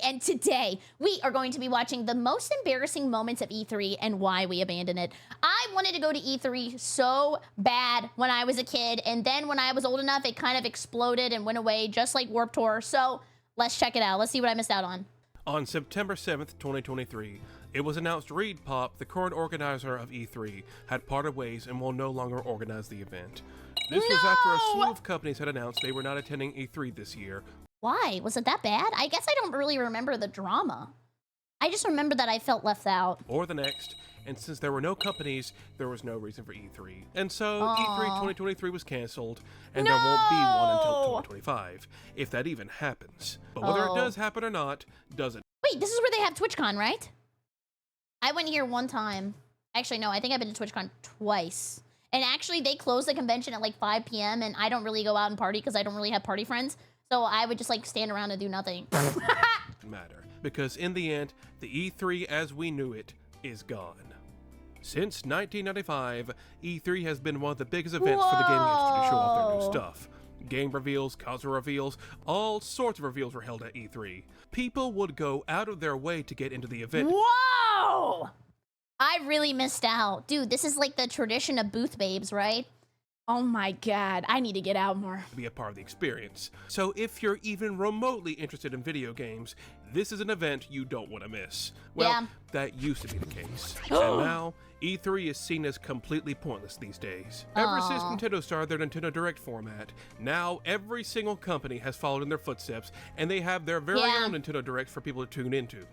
and today we are going to be watching the most embarrassing moments of E3 and why we abandoned it. I wanted to go to E3 so bad when I was a kid, and then when I was old enough, it kind of exploded and went away just like Warped Tour. So let's check it out. Let's see what I missed out on. On September 7th, 2023, it was announced ReedPop, the current organizer of E3, had parted ways and will no longer organize the event. This was after a slew of companies had announced they were not attending E3 this year. Why? Was it that bad? I guess I don't really remember the drama. I just remember that I felt left out. Or the next, and since there were no companies, there was no reason for E3. And so E3 2023 was cancelled, and there won't be one until 2025, if that even happens. But whether it does happen or not, doesn't. Wait, this is where they have TwitchCon, right? I went here one time. Actually, no, I think I've been to TwitchCon twice. And actually, they closed the convention at like 5 p.m. and I don't really go out and party because I don't really have party friends. So I would just like stand around and do nothing. Matter. Because in the end, the E3 as we knew it is gone. Since 1995, E3 has been one of the biggest events for the gaming industry to show off their new stuff. Game reveals, console reveals, all sorts of reveals were held at E3. People would go out of their way to get into the event. Whoa! I really missed out. Dude, this is like the tradition of booth babes, right? Oh my god, I need to get out more. To be a part of the experience. So if you're even remotely interested in video games, this is an event you don't want to miss. Well, that used to be the case. And now, E3 is seen as completely pointless these days. Ever since Nintendo started their Nintendo Direct format, now every single company has followed in their footsteps, and they have their very own Nintendo Direct for people to tune into.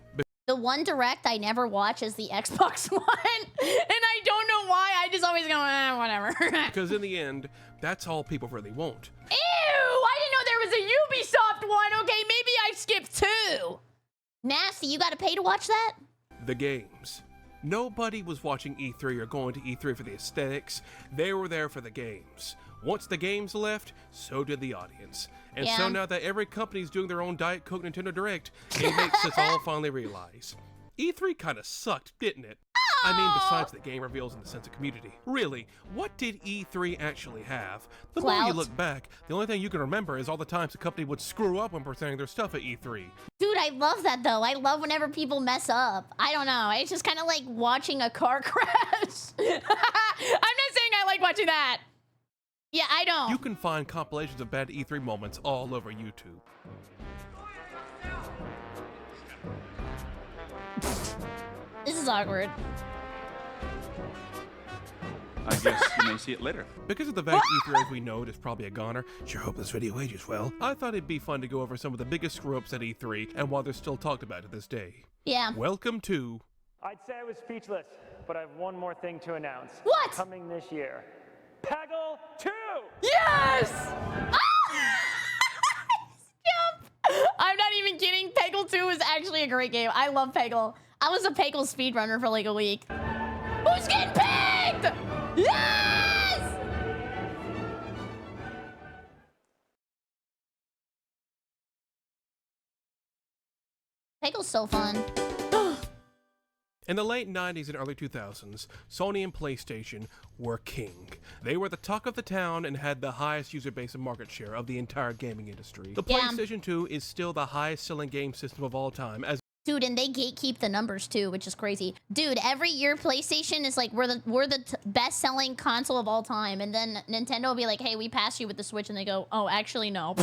The one Direct I never watch is the Xbox one, and I don't know why, I just always go, whatever. Because in the end, that's all people really want. Ew, I didn't know there was a Ubisoft one. Okay, maybe I skipped 2. Nasty, you gotta pay to watch that? The games. Nobody was watching E3 or going to E3 for the aesthetics. They were there for the games. Once the games left, so did the audience. And so now that every company's doing their own Diet Coke Nintendo Direct, it makes us all finally realize. E3 kind of sucked, didn't it? I mean, besides the game reveals and the sense of community. Really, what did E3 actually have? The more you look back, the only thing you can remember is all the times the company would screw up when presenting their stuff at E3. Dude, I love that though. I love whenever people mess up. I don't know. It's just kind of like watching a car crash. I'm not saying I like watching that. Yeah, I don't. You can find compilations of bad E3 moments all over YouTube. This is awkward. I guess you may see it later. Because of the fact E3 as we know it is probably a goner, sure hope this video ages well, I thought it'd be fun to go over some of the biggest screw-ups at E3 and why they're still talked about to this day. Yeah. Welcome to... I'd say I was speechless, but I have one more thing to announce. What? Coming this year. Peggle 2! Yes! Jump! I'm not even kidding. Peggle 2 is actually a great game. I love Peggle. I was a Peggle speedrunner for like a week. Who's getting pegged? Yes! Peggle's so fun. In the late 90s and early 2000s, Sony and PlayStation were king. They were the talk of the town and had the highest user base and market share of the entire gaming industry. The PlayStation 2 is still the highest selling game system of all time. Dude, and they gatekeep the numbers too, which is crazy. Dude, every year PlayStation is like, we're the best selling console of all time. And then Nintendo will be like, hey, we passed you with the Switch. And they go, oh, actually, no.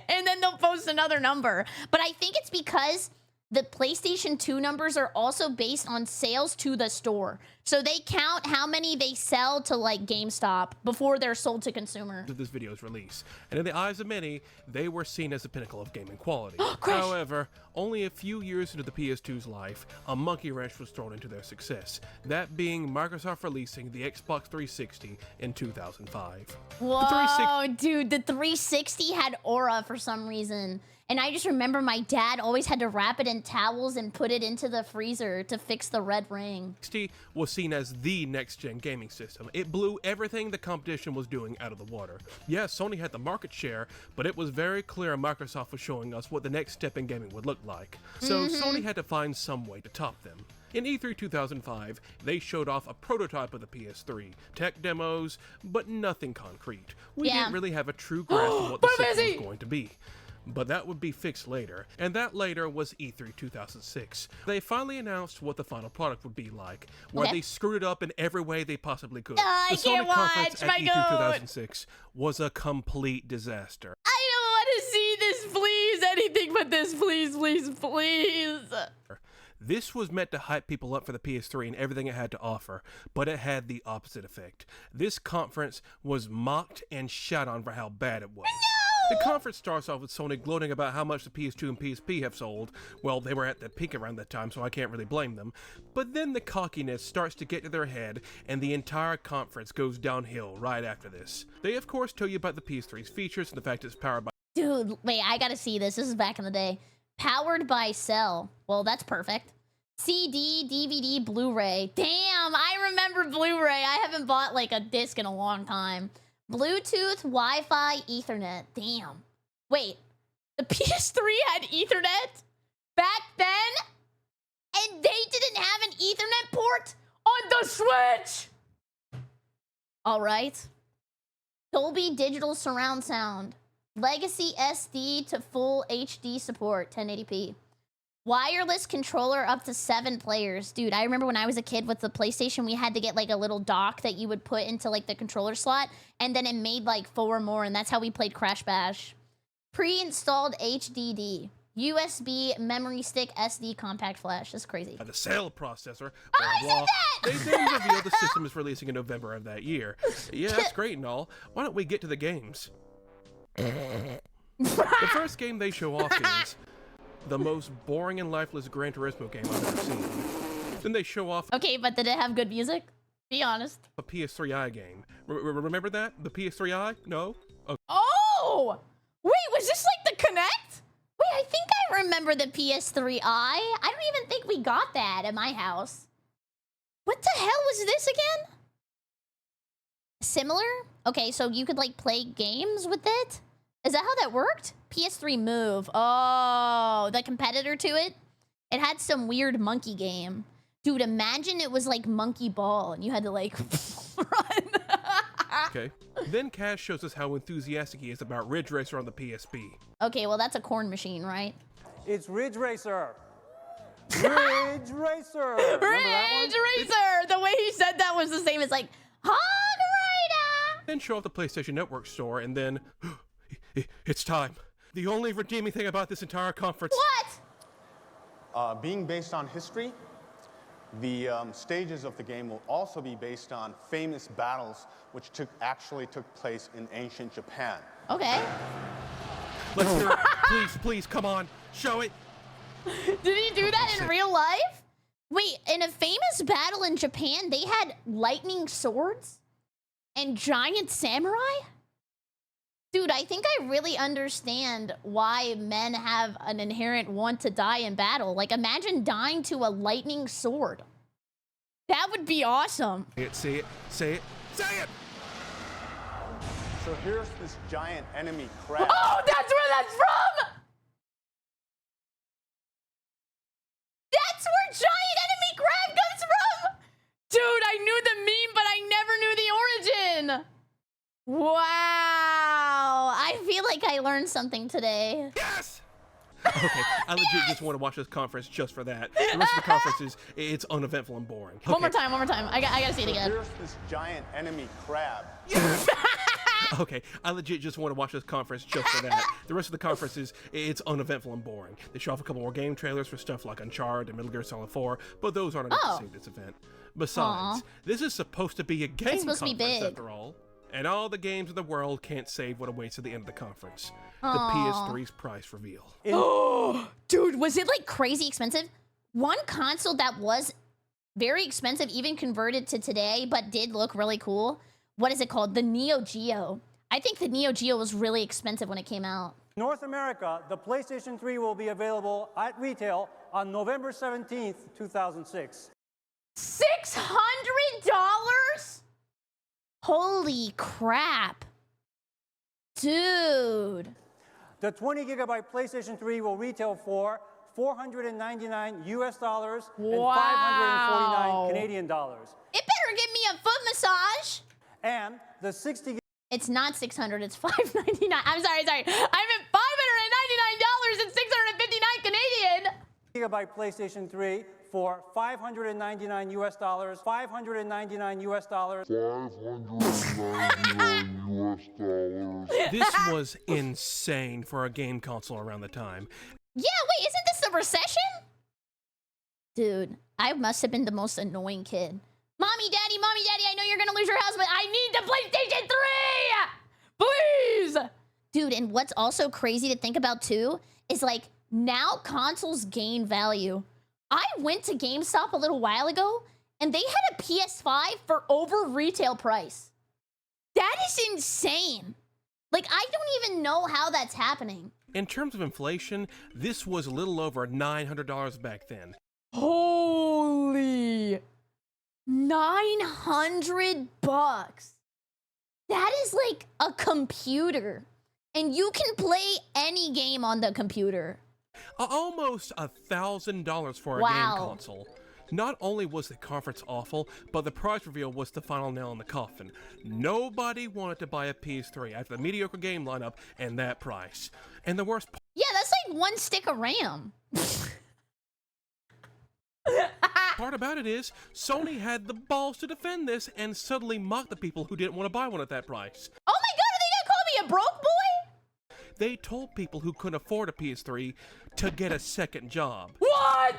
And then they'll post another number. But I think it's because the PlayStation 2 numbers are also based on sales to the store. So they count how many they sell to like GameStop before they're sold to consumer. This video's release. And in the eyes of many, they were seen as the pinnacle of gaming quality. However, only a few years into the PS2's life, a monkey wrench was thrown into their success. That being Microsoft releasing the Xbox 360 in 2005. Whoa, dude, the 360 had aura for some reason. And I just remember my dad always had to wrap it in towels and put it into the freezer to fix the red ring. 360 was seen as the next-gen gaming system. It blew everything the competition was doing out of the water. Yes, Sony had the market share, but it was very clear Microsoft was showing us what the next step in gaming would look like. So Sony had to find some way to top them. In E3 2005, they showed off a prototype of the PS3, tech demos, but nothing concrete. We didn't really have a true grasp of what the system was going to be. But that would be fixed later, and that later was E3 2006. They finally announced what the final product would be like, where they screwed it up in every way they possibly could. I The can't Sony conference watch, at my E3 goat. 2006 was a complete disaster. I don't want to see this, please. Anything but this, please, please, please. This was meant to hype people up for the PS3 and everything it had to offer, but it had the opposite effect. This conference was mocked and shot on for how bad it was. No! The conference starts off with Sony gloating about how much the PS2 and PSP have sold. Well, they were at the peak around that time, so I can't really blame them. But then the cockiness starts to get to their head, and the entire conference goes downhill right after this. They, of course, tell you about the PS3's features and the fact it's powered by... Dude, wait, I gotta see this. This is back in the day. Powered by Cell. Well, that's perfect. CD, DVD, Blu-ray. Damn, I remember Blu-ray. I haven't bought like a disc in a long time. Bluetooth, Wi-Fi, Ethernet. Damn. Wait, the PS3 had Ethernet back then? And they didn't have an Ethernet port on the Switch? All right. Dolby Digital Surround Sound. Legacy SD to full HD support, 1080p. Wireless controller up to 7 players. Dude, I remember when I was a kid with the PlayStation, we had to get like a little dock that you would put into like the controller slot, and then it made like 4 more, and that's how we played Crash Bash. Pre-installed HDD. USB, memory stick, SD, compact flash. That's crazy. The Cell processor. I said that! They then revealed the system is releasing in November of that year. Yeah, that's great and all. Why don't we get to the games? The first game they show off is the most boring and lifeless Gran Turismo game I've ever seen. Then they show off Okay, but did it have good music? Be honest. a PS3i game. Remember that? The PS3i? No? Okay. Oh! Wait, was this like the Kinect? Wait, I think I remember the PS3i. I don't even think we got that at my house. What the hell was this again? Similar? Okay, so you could like play games with it? Is that how that worked? PS3 Move. Oh, the competitor to it? It had some weird monkey game. Dude, imagine it was like Monkey Ball and you had to like run. Okay. Then Cash shows us how enthusiastic he is about Ridge Racer on the PSP. Okay, well that's a corn machine, right? It's Ridge Racer. Ridge Racer. Ridge Racer! The way he said that was the same as like, Hog Rider! Then show off the PlayStation Network store, and then it's time. The only redeeming thing about this entire conference. What? Being based on history, the stages of the game will also be based on famous battles which actually took place in ancient Japan. Okay. Let's hear it. Please, please, come on. Show it. Did he do that in real life? Wait, in a famous battle in Japan, they had lightning swords and giant samurai? Dude, I think I really understand why men have an inherent want to die in battle. Like, imagine dying to a lightning sword. That would be awesome. Say it, say it, say it! So here's this giant enemy crab. Oh, that's where that's from! That's where giant enemy crab comes from! Dude, I knew the meme, but I never knew the origin. Wow. I feel like I learned something today. Yes! Okay, I legit just want to watch this conference just for that. The rest of the conference it's uneventful and boring. Okay. One more time, one more time. I gotta see it again. Here's this giant enemy crab. Yes! Okay, I legit just want to watch this conference just for that. The rest of the conference it's uneventful and boring. They show off a couple more game trailers for stuff like Uncharted and Metal Gear Solid 4, but those aren't enough to save this event. Besides, this is supposed to be a game supposed to be conference big. after all. And all the games in the world can't save what awaits at the end of the conference. The Aw. PS3's price reveal. Oh, dude, was it like crazy expensive? One console that was very expensive, even converted to today, but did look really cool. What is it called? The Neo Geo. I think the Neo Geo was really expensive when it came out. North America, the PlayStation 3 will be available at retail on November 17th, 2006. $600? Holy crap. Dude. The 20 gigabyte PlayStation 3 will retail for $499 US dollars and Wow. 549 Canadian dollars. It better give me a foot massage. And the 60 It's not 600, it's 599. I'm sorry. I meant $599 gigabyte PlayStation 3 for $599 US, $599 US. This was insane for a game console around the time. Yeah, wait, isn't this the recession? Dude, I must have been the most annoying kid. Mommy, daddy, I know you're gonna lose your house, but I need the PlayStation 3! Please! Dude, and what's also crazy to think about too is like, now consoles gain value. I went to GameStop a little while ago and they had a PS5 for over retail price. That is insane. Like, I don't even know how that's happening. In terms of inflation, this was a little over $900 back then. Holy 900 bucks. That is like a computer. And you can play any game on the computer. Almost $1,000 for a game console. Not only was the conference awful, but the price reveal was the final nail in the coffin. Nobody wanted to buy a PS3 after the mediocre game lineup and that price. And the worst yeah, that's like one stick of RAM. part about it is, Sony had the balls to defend this and suddenly mock the people who didn't want to buy one at that price. Oh my god, are they gonna call me a broke boy? They told people who couldn't afford a PS3 to get a second job. What?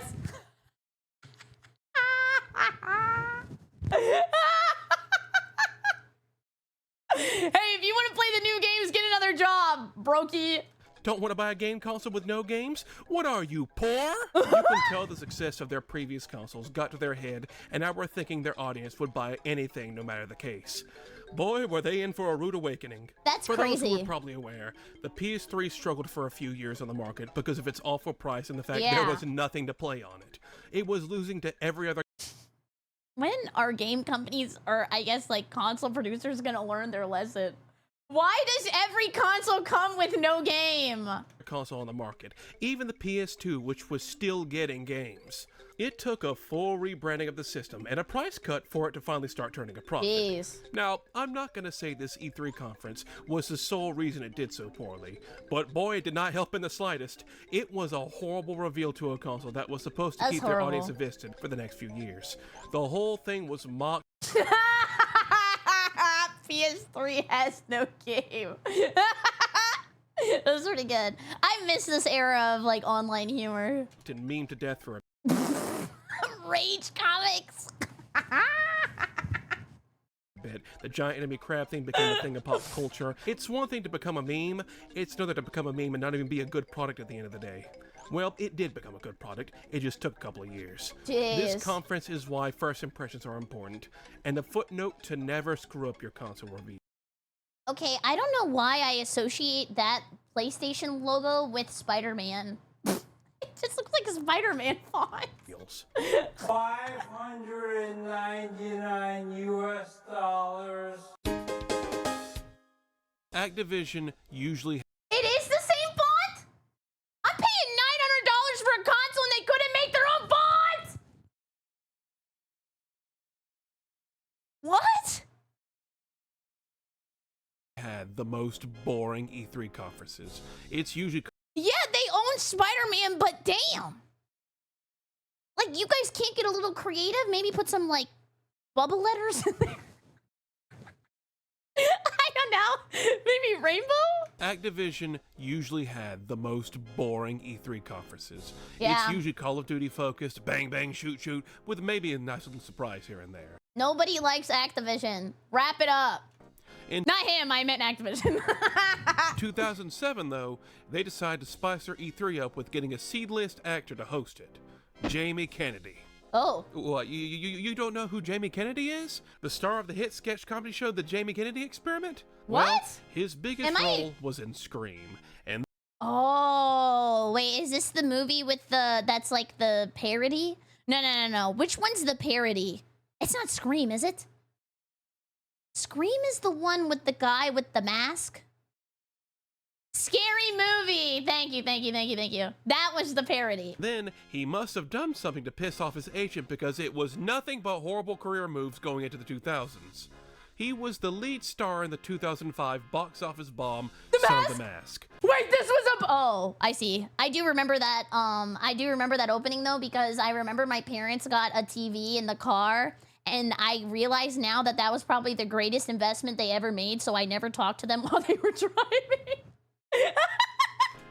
Hey, if you want to play the new games, get another job, brokey. Don't want to buy a game console with no games? What are you, poor? You can tell the success of their previous consoles got to their head, and now we're thinking their audience would buy anything no matter the case. Boy, were they in for a rude awakening. That's for crazy. For those who are probably aware, the PS3 struggled for a few years on the market because of its awful price and the fact there was nothing to play on it. It was losing to every other... When are game companies, or I guess like console producers, gonna learn their lesson? Why does every console come with no game? Console on the market, even the PS2, which was still getting games. It took a full rebranding of the system and a price cut for it to finally start turning a profit. Jeez. Now, I'm not going to say this E3 conference was the sole reason it did so poorly, but boy, it did not help in the slightest. It was a horrible reveal to a console that was supposed to keep their audience invested for the next few years. The whole thing was mocked. PS3 has no game. That was pretty good. I miss this era of like online humor. And meme to death for a Rage comics. bit. The giant enemy crab thing became a thing of pop culture. It's one thing to become a meme, it's another to become a meme and not even be a good product at the end of the day. Well, it did become a good product, it just took a couple of years. Jeez. This conference is why first impressions are important, and the footnote to never screw up your console review. Okay, I don't know why I associate that PlayStation logo with Spider-Man. It just looks like a Spider-Man font. $599 US. Activision usually... It is the same font? I'm paying $900 for a console and they couldn't make their own font! What? Had the most boring E3 conferences. It's usually... Yeah, they own Spider-Man, but damn. Like, you guys can't get a little creative? Maybe put some, like, bubble letters in there? I don't know. Maybe rainbow? Activision usually had the most boring E3 conferences. Yeah. It's usually Call of Duty focused, bang bang shoot shoot, with maybe a nice little surprise here and there. Nobody likes Activision. Wrap it up. Not him, I meant Activision. 2007, though, they decided to spice their E3 up with getting a C-list actor to host it. Jamie Kennedy. Oh. What, you don't know who Jamie Kennedy is? The star of the hit sketch comedy show The Jamie Kennedy Experiment? What? Well, his biggest role was in Scream. And oh, wait, is this the movie with that's like the parody? No. Which one's the parody? It's not Scream, is it? Scream is the one with the guy with the mask. Scary movie. Thank you. That was the parody. then he must have done something to piss off his agent because it was nothing but horrible career moves going into the 2000s. He was the lead star in the 2005 box office bomb, The Son Mask? of the Mask. Wait, this was a... Oh, I see. I do remember that. I do remember that opening, though, because I remember my parents got a TV in the car, and I realize now that that was probably the greatest investment they ever made, so I never talked to them while they were driving.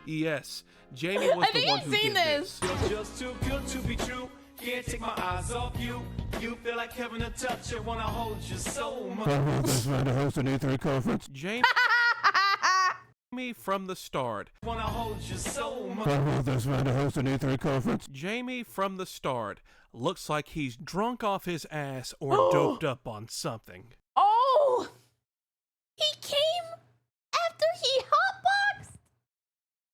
Yes, Jamie was the one who did this. You're just too good to be true. Can't take my eyes off you. You feel like having a touch. I wanna hold you so much. Jamie from the start. Wanna hold you so much. Jamie from the start looks like he's drunk off his ass or doped up on something. Oh! He came after he hotboxed?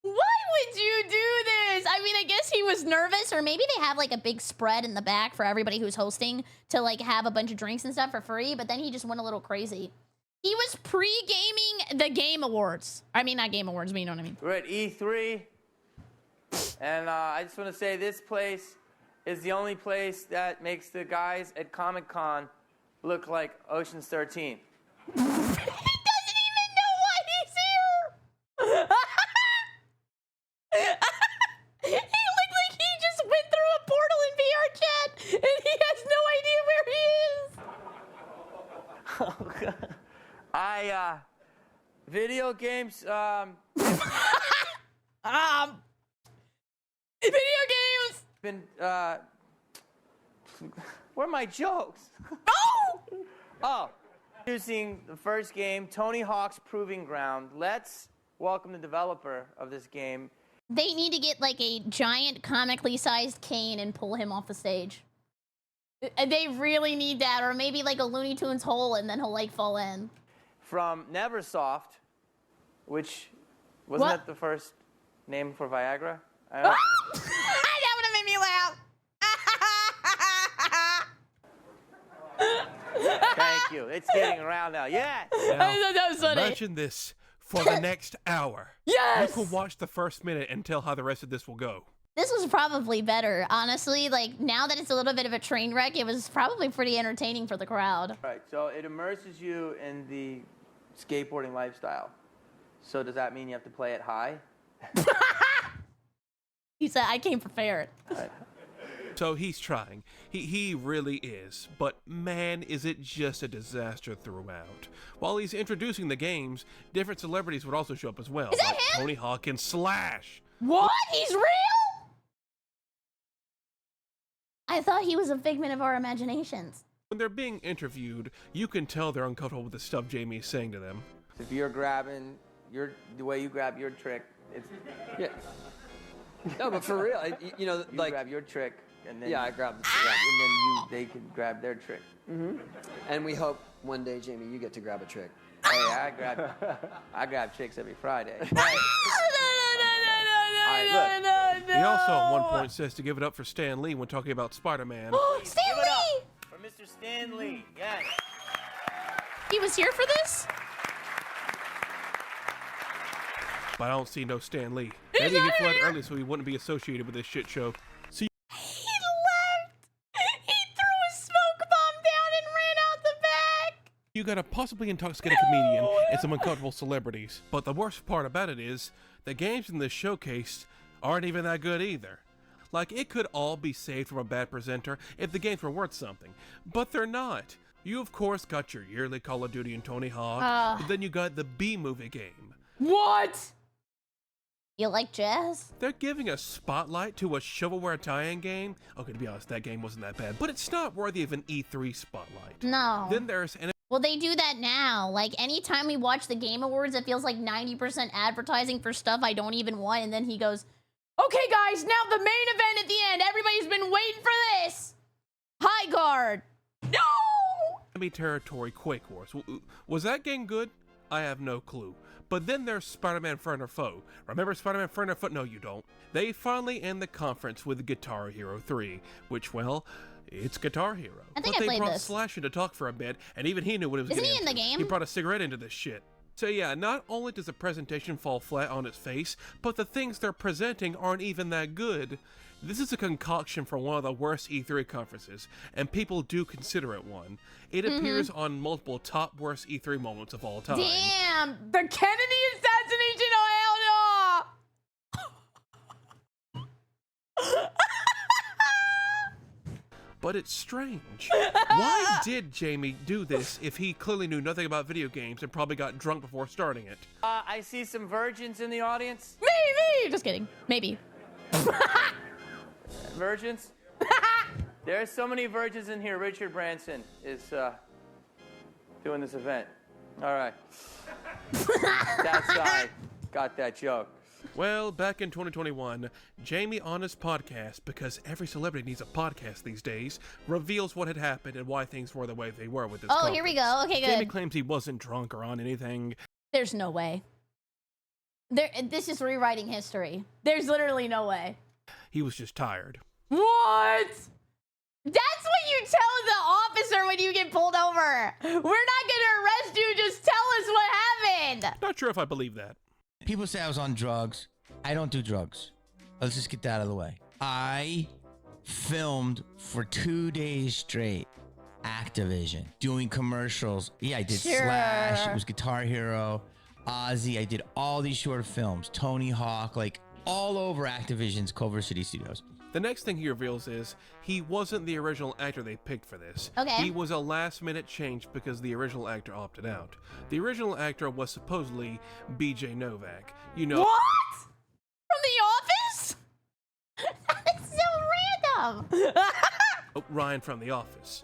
Why would you do this? I mean, I guess he was nervous, or maybe they have like a big spread in the back for everybody who's hosting to like have a bunch of drinks and stuff for free, but then he just went a little crazy. He was pre-gaming the Game Awards. I mean, not Game Awards, but you know what I mean. We're at E3, and I just want to say this place is the only place that makes the guys at Comic-Con look like Ocean's 13. He doesn't even know why he's here! He looked like he just went through a portal in VR chat, and he has no idea where he is! Oh, God. Video games, Video games! been, where are my jokes? Oh! Oh, introducing the first game, Tony Hawk's Proving Ground. Let's welcome the developer of this game. They need to get like a giant comically sized cane and pull him off the stage. They really need that, or maybe like a Looney Tunes hole and then he'll like fall in. From Neversoft, which, wasn't that the first name for Viagra? I don't know. That would have made me laugh. Thank you. It's getting around now. Yes! Now, I thought that was funny. imagine this for the next hour. Yes! You can watch the first minute and tell how the rest of this will go. This was probably better, honestly. Like, now that it's a little bit of a train wreck, it was probably pretty entertaining for the crowd. Right, so it immerses you in the skateboarding lifestyle. So does that mean you have to play it high? He said, I came prepared. So he's trying. He really is. But man, is it just a disaster throughout. While he's introducing the games, different celebrities would also show up as well. Is that like him? Tony Hawk and Slash. What? He's real? I thought he was a figment of our imaginations. When they're being interviewed, you can tell they're uncomfortable with the stuff Jamie is saying to them. If you're grabbing the way you grab your trick, it's Yeah. No, but for real, you know, you like, grab your trick, and then I grabbed the and then they can grab their trick. and we hope one day, Jamie, you get to grab a trick. Hey, I grab chicks every Friday. Right. No. He also at one point says to give it up for Stan Lee when talking about Spider-Man. Stan Give it Lee! up for Mr. Stan Lee. Yes. He was here for this? But I don't see no Stan Lee. Maybe he fled early so he wouldn't be associated with this shit show. He left! He threw a smoke bomb down and ran out the back! You got a possibly intoxicated comedian and some uncomfortable celebrities. But the worst part about it is, the games in this showcase aren't even that good either. Like, it could all be saved from a bad presenter if the games were worth something. But they're not. You, of course, got your yearly Call of Duty and Tony Hawk, but then you got the B-movie game. What? You like jazz? They're giving a spotlight to a shovelware tie-in game. Okay, to be honest, that game wasn't that bad, but it's not worthy of an E3 spotlight. No. Then there's an Well, they do that now. Like, anytime we watch the Game Awards, it feels like 90% advertising for stuff I don't even want, and then he goes, okay, guys, now the main event at the end. Everybody's been waiting for this. High guard. No! enemy territory Quake Wars. Was that game good? I have no clue. But then there's Spider-Man Friend or Foe. Remember Spider-Man Friend or Foe? No, you don't. They finally end the conference with Guitar Hero 3, which, well, it's Guitar Hero. I think but I they played brought this. Slash in to talk for a bit, and even he knew what he was Isn't getting he in the into. game? He brought a cigarette into this shit. So yeah, not only does the presentation fall flat on its face, but the things they're presenting aren't even that good. This is a concoction for one of the worst E3 conferences, and people do consider it one. It appears on multiple top worst E3 moments of all time. Damn! The Kennedy assassination! Oh, hell no! But it's strange. Why did Jamie do this if he clearly knew nothing about video games and probably got drunk before starting it? I see some virgins in the audience. Maybe! Just kidding. Maybe. Virgins? There's so many virgins in here. Richard Branson is doing this event. All right. That's I got that joke. Well, back in 2021, Jamie on his podcast, because every celebrity needs a podcast these days, reveals what had happened and why things were the way they were with this Oh, here we go. Okay, good. Jamie claims he wasn't drunk or on anything. There's no way. This is rewriting history. There's literally no way. He was just tired. What? That's what you tell the officer when you get pulled over. We're not gonna arrest you, just tell us what happened. Not sure if I believe that. People say I was on drugs. I don't do drugs. Let's just get that out of the way. I filmed for 2 days straight Activision, doing commercials. Yeah, I did Slash, it was Guitar Hero, Ozzy. I did all these short films, Tony Hawk, like all over Activision's Culver City Studios. The next thing he reveals is he wasn't the original actor they picked for this. Okay. He was a last-minute change because the original actor opted out. The original actor was supposedly BJ Novak. You know. What? From The Office? That is so random. Ryan from The Office.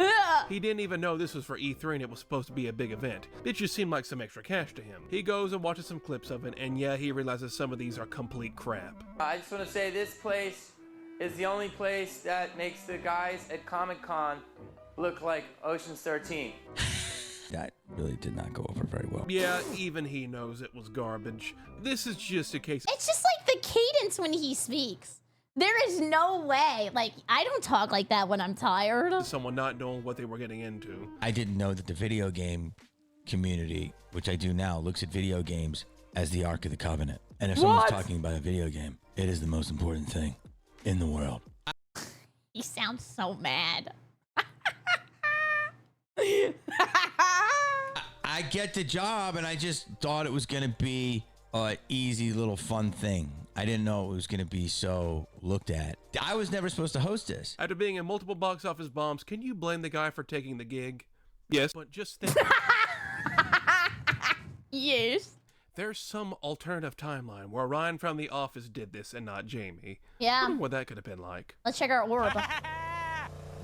He didn't even know this was for E3 and it was supposed to be a big event. It just seemed like some extra cash to him. He goes and watches some clips of it, and yeah, he realizes some of these are complete crap. I just want to say this place is the only place that makes the guys at Comic-Con look like Ocean's 13. That really did not go over very well. Yeah, even he knows it was garbage. This is just a case. It's just like the cadence when he speaks. There is no way. Like, I don't talk like that when I'm tired. Someone not knowing what they were getting into. I didn't know that the video game community, which I do now, looks at video games as the Ark of the Covenant. And if someone's talking about a video game, it is the most important thing in the world. He sounds so mad. I get the job, and I just thought it was going to be an easy little fun thing. I didn't know it was going to be so looked at. I was never supposed to host this. After being in multiple box office bombs, can you blame the guy for taking the gig? Yes, but just think. Yes. There's some alternative timeline where Ryan from The Office did this and not Jamie. Yeah. I wonder what that could have been like. Let's check our orb.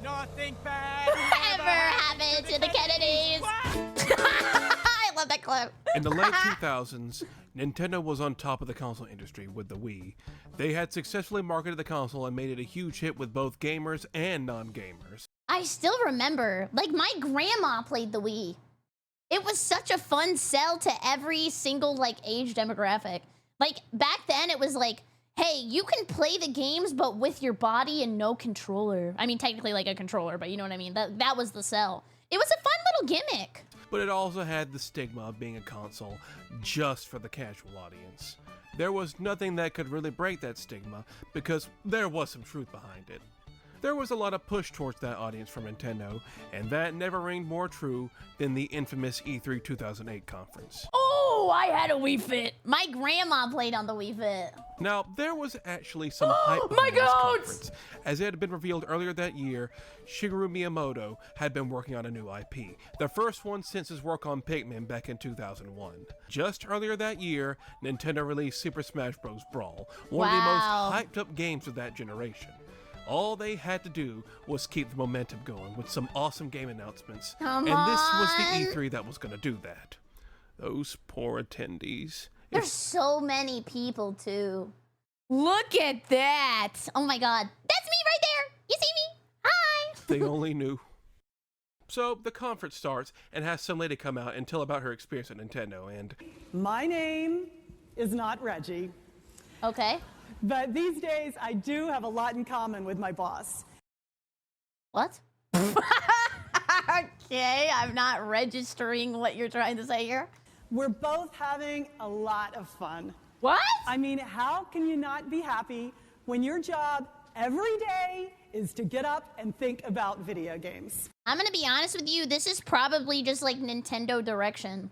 Nothing bad Ever happened to the Kennedys? I love that clip. In the late 2000s, Nintendo was on top of the console industry with the Wii. They had successfully marketed the console and made it a huge hit with both gamers and non-gamers. I still remember, like, my grandma played the Wii. It was such a fun sell to every single, like, age demographic. Like, back then, it was like, hey, you can play the games, but with your body and no controller. I mean, technically, like, a controller, but you know what I mean? That was the sell. It was a fun little gimmick. But it also had the stigma of being a console just for the casual audience. There was nothing that could really break that stigma because there was some truth behind it. There was a lot of push towards that audience from Nintendo, and that never rang more true than the infamous E3 2008 conference. Oh, I had a Wii Fit. My grandma played on the Wii Fit. Now, there was actually some hype behind this conference. As it had been revealed earlier that year, Shigeru Miyamoto had been working on a new IP, the first one since his work on Pikmin back in 2001. Just earlier that year, Nintendo released Super Smash Bros. Brawl, one of the most hyped up games of that generation. All they had to do was keep the momentum going with some awesome game announcements. And this was the E3 that was going to do that. Those poor attendees. There's so many people, too. Look at that. Oh, my God. That's me right there. You see me? Hi. They only knew. So the conference starts and has some lady come out and tell about her experience at Nintendo and... My name is not Reggie. Okay. But these days, I do have a lot in common with my boss. What? Okay, I'm not registering what you're trying to say here. We're both having a lot of fun. What? I mean, how can you not be happy when your job every day is to get up and think about video games. I'm gonna be honest with you, this is probably just like Nintendo direction.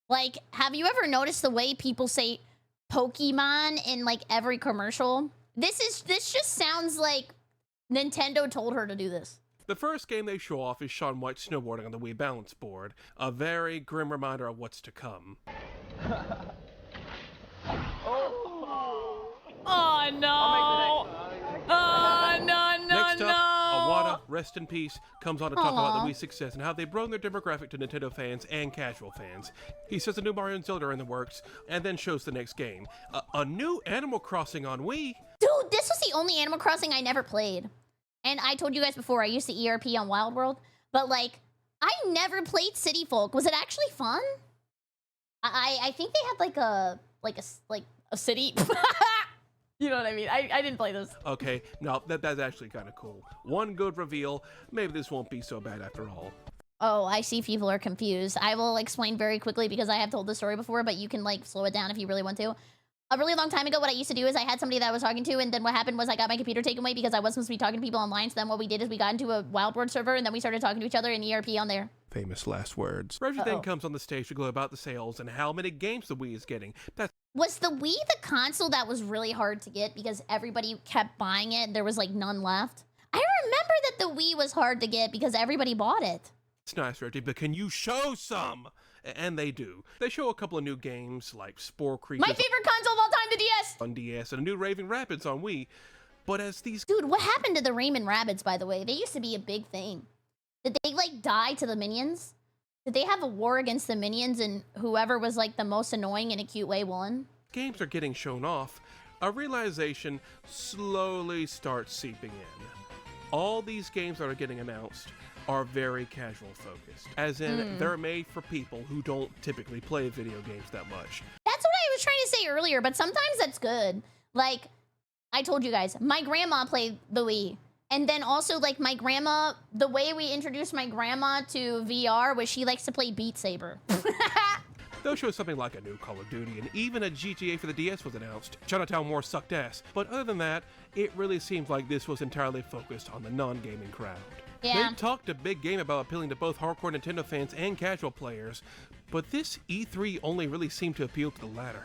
Like, have you ever noticed the way people say Pokemon in like every commercial? This just sounds like Nintendo told her to do this. The first game they show off is Shaun White snowboarding on the Wii balance board, a very grim reminder of what's to come. Oh no! Oh no, Next up, Awada, rest in peace, comes on to talk about the Wii's success and how they've grown their demographic to Nintendo fans and casual fans. He says a new Mario and Zelda are in the works, and then shows the next game. A new Animal Crossing on Wii? Dude, this was the only Animal Crossing I never played. And I told you guys before, I used to ERP on Wild World, but like, I never played City Folk. Was it actually fun? I think they had like a city. You know what I mean? I didn't play this. Okay, no, that's actually kind of cool. One good reveal, maybe this won't be so bad after all. Oh, I see people are confused. I will explain very quickly because I have told this story before, but you can like slow it down if you really want to. A really long time ago, what I used to do is I had somebody that I was talking to, and then what happened was I got my computer taken away because I wasn't supposed to be talking to people online. So then what we did is we got into a Wild World server, and then we started talking to each other in ERP on there. Famous last words. Reggie then comes on the stage to go about the sales and how many games the Wii is getting. Was the Wii the console that was really hard to get because everybody kept buying it and there was like none left? I remember that the Wii was hard to get because everybody bought it. It's nice, Reggie, but can you show some? And they do. They show a couple of new games like Spore Creatures. My favorite console of all time, the DS! On DS, and a new Raving Rapids on Wii. But as these... Dude, what happened to the Raymond Rabbids, by the way? They used to be a big thing. Did they, like, die to the minions? Did they have a war against the minions and whoever was, like, the most annoying in a cute way won? Games are getting shown off. A realization slowly starts seeping in. All these games that are getting announced are very casual focused. As in, they're made for people who don't typically play video games that much. That's what I was trying to say earlier, but sometimes that's good. Like, I told you guys, my grandma played the Wii. And then also, like, my grandma, the way we introduced my grandma to VR was she likes to play Beat Saber. They'll show something like a new Call of Duty, and even a GTA for the DS was announced. Chinatown Wars sucked ass, but other than that, it really seems like this was entirely focused on the non-gaming crowd. Yeah. They talked a big game about appealing to both hardcore Nintendo fans and casual players, but this E3 only really seemed to appeal to the latter.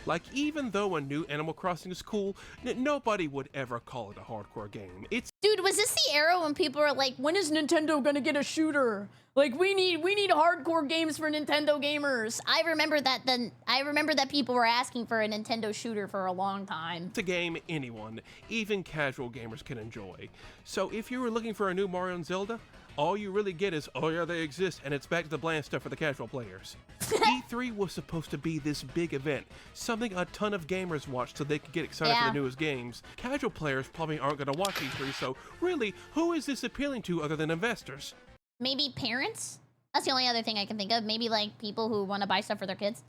Like, even though a new Animal Crossing is cool, nobody would ever call it a hardcore game. Dude, was this the era when people were like, when is Nintendo gonna get a shooter? Like, we need hardcore games for Nintendo gamers. I remember that people were asking for a Nintendo shooter for a long time. It's a game anyone, even casual gamers, can enjoy. So if you were looking for a new Mario and Zelda, all you really get is, oh yeah, they exist, and it's back to the bland stuff for the casual players. E3 was supposed to be this big event, something a ton of gamers watch so they could get excited for the newest games. Casual players probably aren't going to watch E3, so really, who is this appealing to other than investors? Maybe parents? That's the only other thing I can think of. Maybe like people who want to buy stuff for their kids.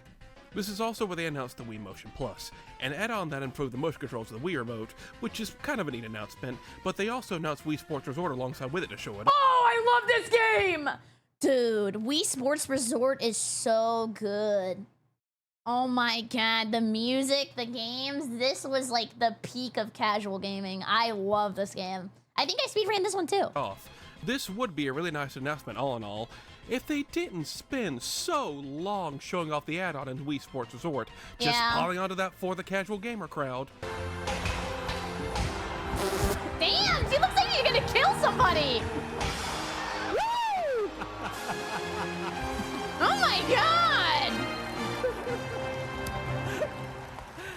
This is also where they announced the Wii Motion Plus, an add-on that improved the motion controls of the Wii Remote, which is kind of a neat announcement, but they also announced Wii Sports Resort alongside with it to show it. Oh, I love this game! Dude, Wii Sports Resort is so good. Oh my god, the music, the games, this was like the peak of casual gaming. I love this game. I think I speedran this one too. This would be a really nice announcement all in all, if they didn't spend so long showing off the add-on in Wii Sports Resort, just piling onto that for the casual gamer crowd. Damn, it looks like you're gonna kill somebody! Woo! Oh my god!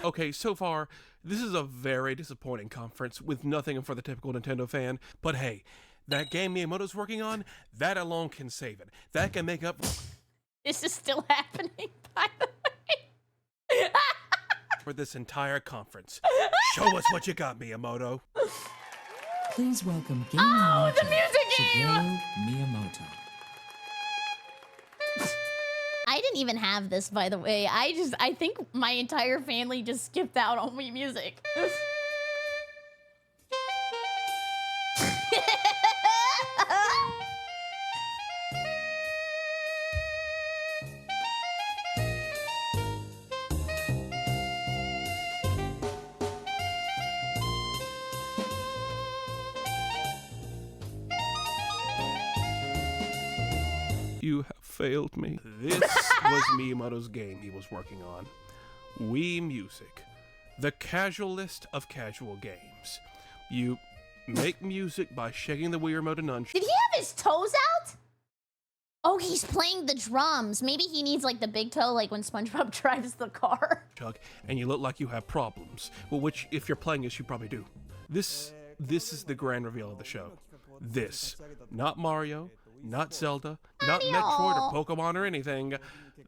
Okay, so far, this is a very disappointing conference with nothing for the typical Nintendo fan, but hey, that game Miyamoto's working on, that alone can save it. That can make up... This is still happening, by the way. for this entire conference. Show us what you got, Miyamoto. Please welcome Game Master the music game! Shigeru Miyamoto. I didn't even have this, by the way. I think my entire family just skipped out on Wii Music. You have failed me. This was Miyamoto's game he was working on. Wii Music, the casualist of casual games. You make music by shaking the Wii remote and nunchuck. Did he have his toes out? Oh, he's playing the drums. Maybe he needs like the big toe, like when SpongeBob drives the car. And you look like you have problems. Well, which, if you're playing this, you probably do. This is the grand reveal of the show. This, not Mario, not Zelda, not Metroid or Pokemon or anything.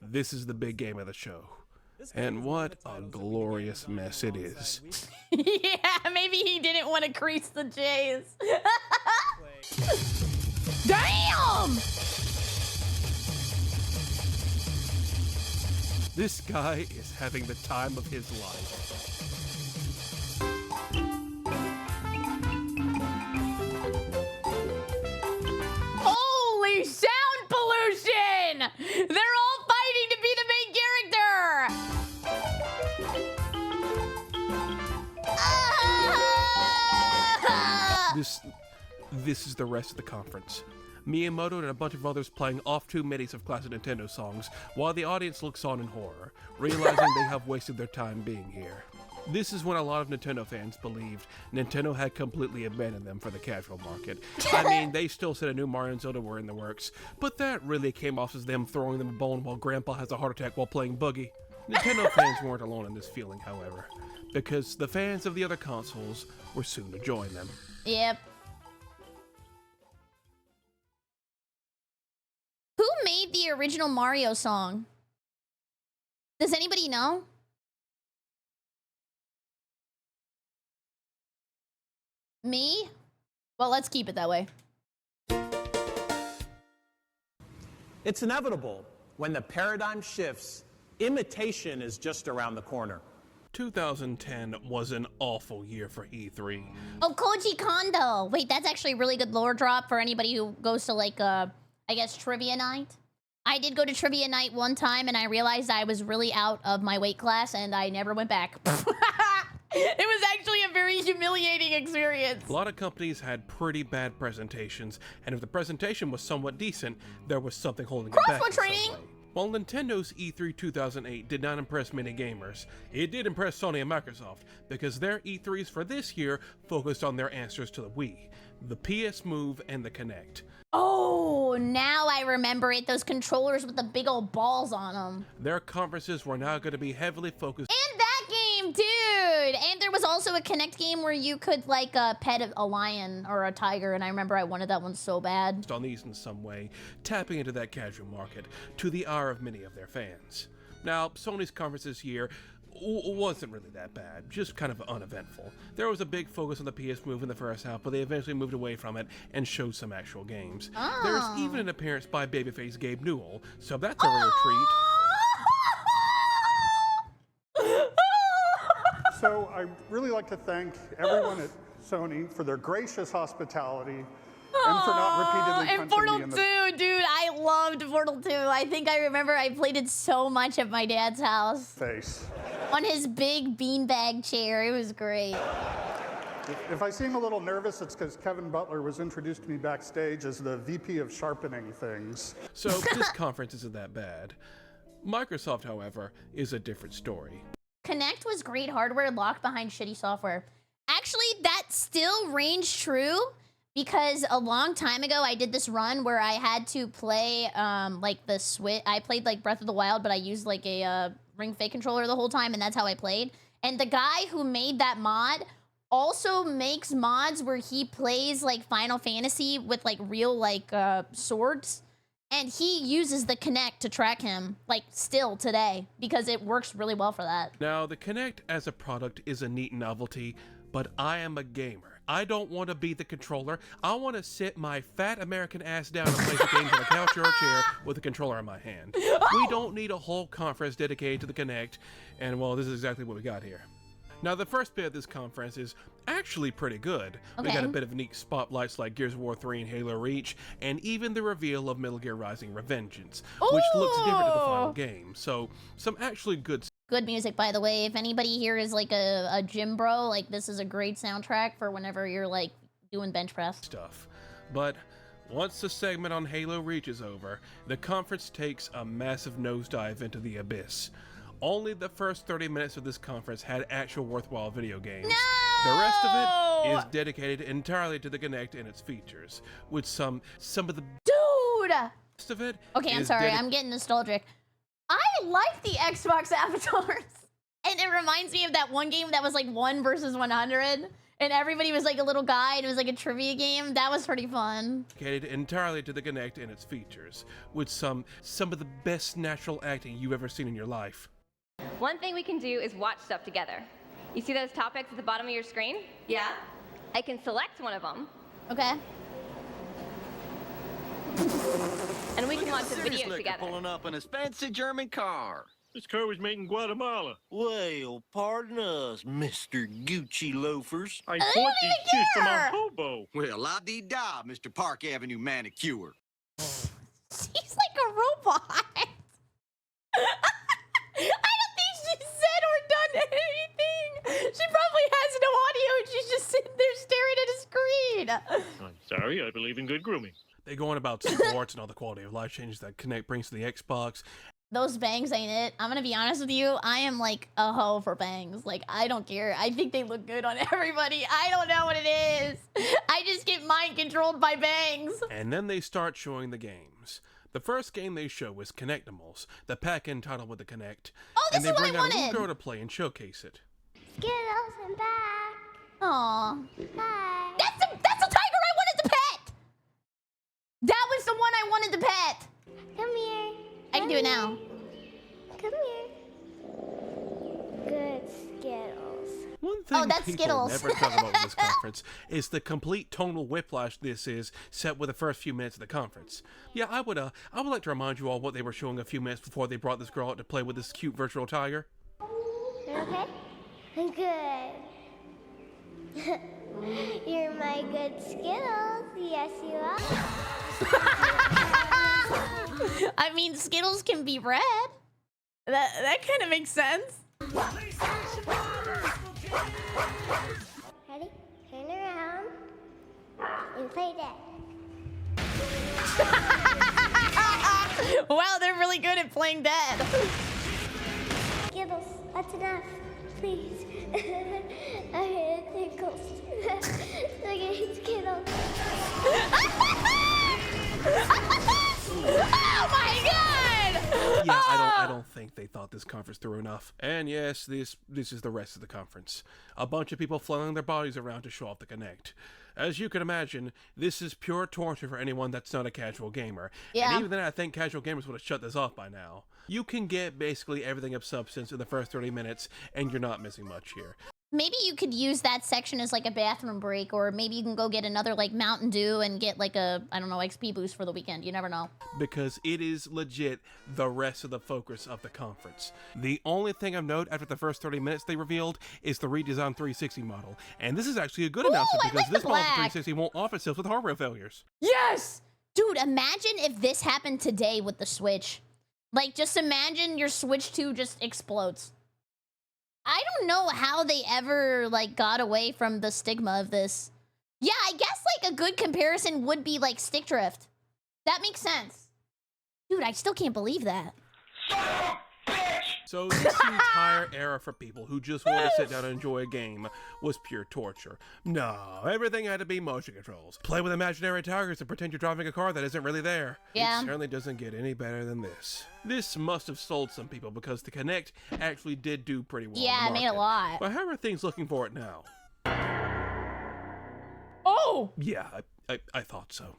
This is the big game of the show. And what a glorious mess it is. Yeah, maybe he didn't want to crease the J's. Damn! This guy is having the time of his life. Holy sound pollution! They're all fighting to be the main character! This is the rest of the conference. Miyamoto and a bunch of others playing off-tune medleys of classic Nintendo songs, while the audience looks on in horror, realizing they have wasted their time being here. This is when a lot of Nintendo fans believed Nintendo had completely abandoned them for the casual market. I mean, they still said a new Mario and Zelda were in the works, but that really came off as them throwing them a bone while Grandpa has a heart attack while playing Boogie. Nintendo fans weren't alone in this feeling, however, because the fans of the other consoles were soon to join them. Yep. Who made the original Mario song? Does anybody know? Me? Well, let's keep it that way. It's inevitable. When the paradigm shifts, imitation is just around the corner. 2010 was an awful year for E3. Oh, Koji Kondo. Wait, that's actually a really good lore drop for anybody who goes to like, I guess, trivia night. I did go to trivia night one time and I realized I was really out of my weight class and I never went back. It was actually a very humiliating experience. A lot of companies had pretty bad presentations, and if the presentation was somewhat decent, there was something holding it back. Crossword training! While Nintendo's E3 2008 did not impress many gamers, it did impress Sony and Microsoft, because their E3s for this year focused on their answers to the Wii, the PS Move, and the Kinect. Oh, now I remember it. Those controllers with the big old balls on them. Their conferences were now going to be heavily focused. And that game, dude! And there was also a Kinect game where you could, like, pet a lion or a tiger, and I remember I wanted that one so bad. On these in some way, tapping into that casual market, to the ire of many of their fans. Now, Sony's conference this year wasn't really that bad, just kind of uneventful. There was a big focus on the PS Move in the first half, but they eventually moved away from it and showed some actual games. Oh. There's even an appearance by babyface Gabe Newell, so that's a rare treat. So I'd really like to thank everyone at Sony for their gracious hospitality and for not repeatedly punching Portal me in the 2, dude, I loved Portal 2. I think I remember I played it so much at my dad's house. face. On his big beanbag chair. It was great. If I seem a little nervous, it's because Kevin Butler was introduced to me backstage as the VP of sharpening things. So this conference isn't that bad. Microsoft, however, is a different story. Kinect was great hardware locked behind shitty software. Actually, that still rings true because a long time ago I did this run where I had to play like the Switch. I played like Breath of the Wild, but I used like a Ring Fit controller the whole time, and that's how I played. And the guy who made that mod also makes mods where he plays like Final Fantasy with like real like swords. And he uses the Kinect to track him, like, still today, because it works really well for that. Now, the Kinect as a product is a neat novelty, but I am a gamer. I don't want to be the controller. I want to sit my fat American ass down and play the games on a couch or a chair with a controller in my hand. We don't need a whole conference dedicated to the Kinect, and well, this is exactly what we got here. Now, the first bit of this conference is actually pretty good. Okay. We got a bit of neat spotlights like Gears of War 3 and Halo Reach, and even the reveal of Metal Gear Rising Revengeance, which looks different to the final game. So, some actually good music, by the way. If anybody here is like a gym bro, like this is a great soundtrack for whenever you're like doing bench press stuff. But Once the segment on Halo Reach is over, the conference takes a massive nosedive into the abyss. Only the first 30 minutes of this conference had actual worthwhile video games. No! The rest of it is dedicated entirely to the Kinect and its features, with some of the Dude! rest of it. Okay, I'm sorry, I'm getting nostalgic. I like the Xbox avatars. And it reminds me of that one game that was like 1 versus 100. And everybody was like a little guy, and it was like a trivia game. That was pretty fun. Dedicated entirely to the Kinect and its features, with some of the best natural acting you've ever seen in your life. One thing we can do is watch stuff together. You see those topics at the bottom of your screen? Yeah. I can select one of them. Okay. And we can watch the video together. Pulling up in his fancy German car. This car was made in Guatemala. Well, pardon us, Mr. Gucci loafers. I bought these shoes from a hobo. Well, la-dee-da, Mr. Park Avenue manicure. She's like a robot. I don't think she said or done anything. She probably has no audio and she's just sitting there staring at a screen. I'm sorry, I believe in good grooming. They go on about sports and all the quality of life changes that Kinect brings to the Xbox. Those bangs ain't it. I'm gonna be honest with you. I am like a hoe for bangs. Like, I don't care. I think they look good on everybody. I don't know what it is. I just get mind controlled by bangs. And then they start showing the games. The first game they show is Kinectimals, the pack entitled with the Kinect. Oh, this and they is what bring I out a wanted. little girl to play and showcase it. Skittles, I'm back. Aw. Hi. That's the tiger I wanted to pet. That was the one I wanted to pet. Come here. I can do it now. Come here. Good Skittles. One thing that's people Skittles. never talk about with this conference is the complete tonal whiplash this is set with the first few minutes of the conference. Yeah, I would like to remind you all what they were showing a few minutes before they brought this girl out to play with this cute virtual tiger. You okay? Good. You're my good Skittles. Yes, you are. I mean, Skittles can be red. That kind of makes sense. Ready? Turn around and play dead. Wow, they're really good at playing dead. Skittles, that's enough. Please. I hate tickles. I hate Skittles. Oh my god! Yeah, I don't think they thought this conference through enough. And yes, this is the rest of the conference. A bunch of people flailing their bodies around to show off the Kinect. As you can imagine, this is pure torture for anyone that's not a casual gamer. Yeah. And even then, I think casual gamers would have shut this off by now. You can get basically everything of substance in the first 30 minutes, and you're not missing much here. Maybe you could use that section as like a bathroom break, or maybe you can go get another like Mountain Dew and get like a, I don't know, XP boost for the weekend. You never know. Because it is legit the rest of the focus of the conference. The only thing of note after the first 30 minutes they revealed is the redesigned 360 model. And this is actually a good announcement because this model of 360 won't offer itself with hardware failures. Yes! Dude, imagine if this happened today with the Switch. Like, just imagine your Switch 2 just explodes. I don't know how they ever, like, got away from the stigma of this. Yeah, I guess, like, a good comparison would be, like, stick drift. That makes sense. Dude, I still can't believe that. So this entire era for people who just want to sit down and enjoy a game was pure torture. No, everything had to be motion controls. Play with imaginary tigers and pretend you're driving a car that isn't really there. Yeah. It certainly doesn't get any better than this. This must have sold some people because the Kinect actually did do pretty well. Yeah, it made a lot. But how are things looking for it now? Oh! Yeah, I thought so.